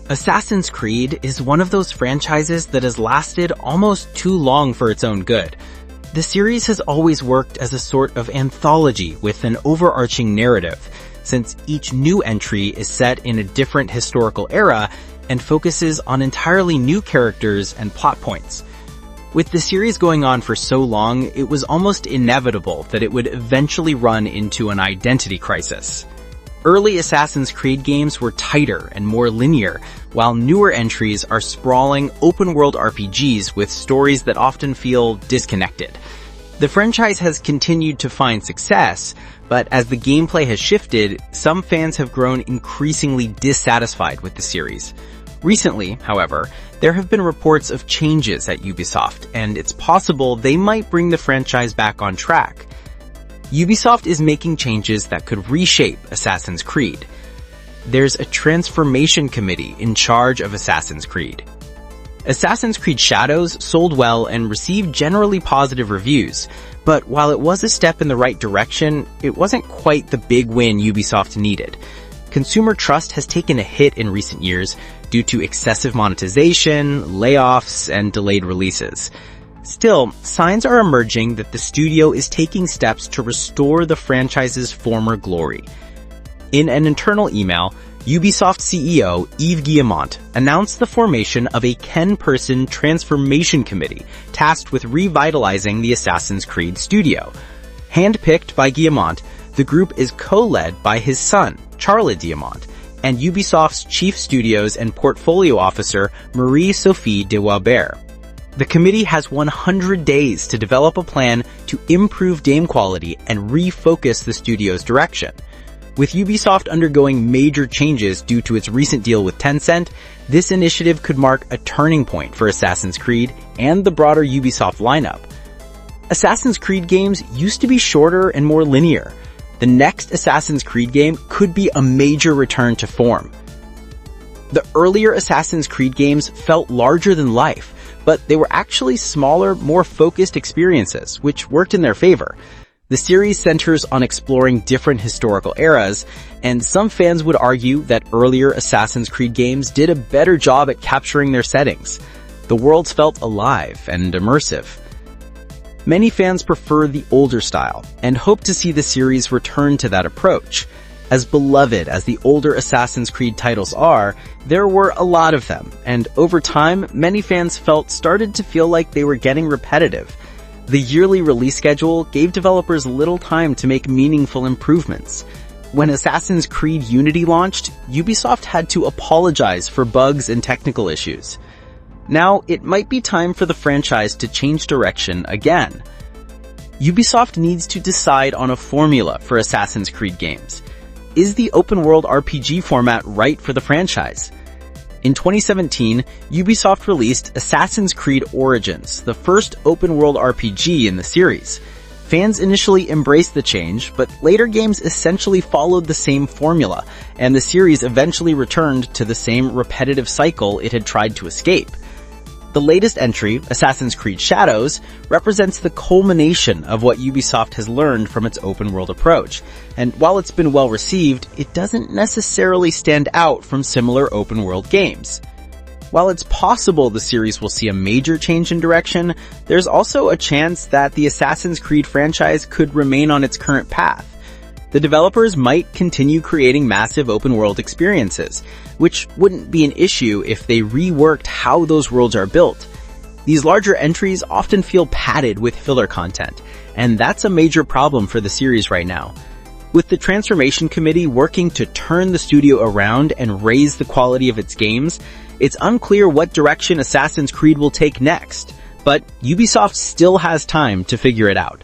Assassin's Creed is one of those franchises that has lasted almost too long for its own good. The series has always worked as a sort of anthology with an overarching narrative, since each new entry is set in a different historical era and focuses on entirely new characters and plot points. With the series going on for so long, it was almost inevitable that it would eventually run into an identity crisis. Early Assassin's Creed games were tighter and more linear, while newer entries are sprawling open-world RPGs with stories that often feel disconnected. The franchise has continued to find success, but as the gameplay has shifted, some fans have grown increasingly dissatisfied with the series. Recently, however, there have been reports of changes at Ubisoft, and it's possible they might bring the franchise back on track. Ubisoft is making changes that could reshape Assassin's Creed. There's a transformation committee in charge of Assassin's Creed. Assassin's Creed Shadows sold well and received generally positive reviews, but while it was a step in the right direction, it wasn't quite the big win Ubisoft needed. Consumer trust has taken a hit in recent years due to excessive monetization, layoffs, and delayed releases. Still, signs are emerging that the studio is taking steps to restore the franchise's former glory. In an internal email, Ubisoft CEO Yves Guillemot announced the formation of a 10-person transformation committee tasked with revitalizing the Assassin's Creed studio. Handpicked by Guillemot, the group is co-led by his son, Charles Guillemot, and Ubisoft's chief studios and portfolio officer, Marie-Sophie de Walbert. The committee has 100 days to develop a plan to improve game quality and refocus the studio's direction. With Ubisoft undergoing major changes due to its recent deal with Tencent, this initiative could mark a turning point for Assassin's Creed and the broader Ubisoft lineup. Assassin's Creed games used to be shorter and more linear. The next Assassin's Creed game could be a major return to form. The earlier Assassin's Creed games felt larger than life, but they were actually smaller, more focused experiences, which worked in their favor. The series centers on exploring different historical eras, and some fans would argue that earlier Assassin's Creed games did a better job at capturing their settings. The worlds felt alive and immersive. Many fans prefer the older style, and hope to see the series return to that approach. As beloved as the older Assassin's Creed titles are, there were a lot of them, and over time, many fans started to feel like they were getting repetitive. The yearly release schedule gave developers little time to make meaningful improvements. When Assassin's Creed Unity launched, Ubisoft had to apologize for bugs and technical issues. Now, it might be time for the franchise to change direction again. Ubisoft needs to decide on a formula for Assassin's Creed games. Is the open-world RPG format right for the franchise? In 2017, Ubisoft released Assassin's Creed Origins, the first open-world RPG in the series. Fans initially embraced the change, but later games essentially followed the same formula, and the series eventually returned to the same repetitive cycle it had tried to escape. The latest entry, Assassin's Creed Shadows, represents the culmination of what Ubisoft has learned from its open-world approach, and while it's been well received, it doesn't necessarily stand out from similar open-world games. While it's possible the series will see a major change in direction, there's also a chance that the Assassin's Creed franchise could remain on its current path. The developers might continue creating massive open-world experiences, which wouldn't be an issue if they reworked how those worlds are built. These larger entries often feel padded with filler content, and that's a major problem for the series right now. With the Transformation Committee working to turn the studio around and raise the quality of its games, it's unclear what direction Assassin's Creed will take next, but Ubisoft still has time to figure it out.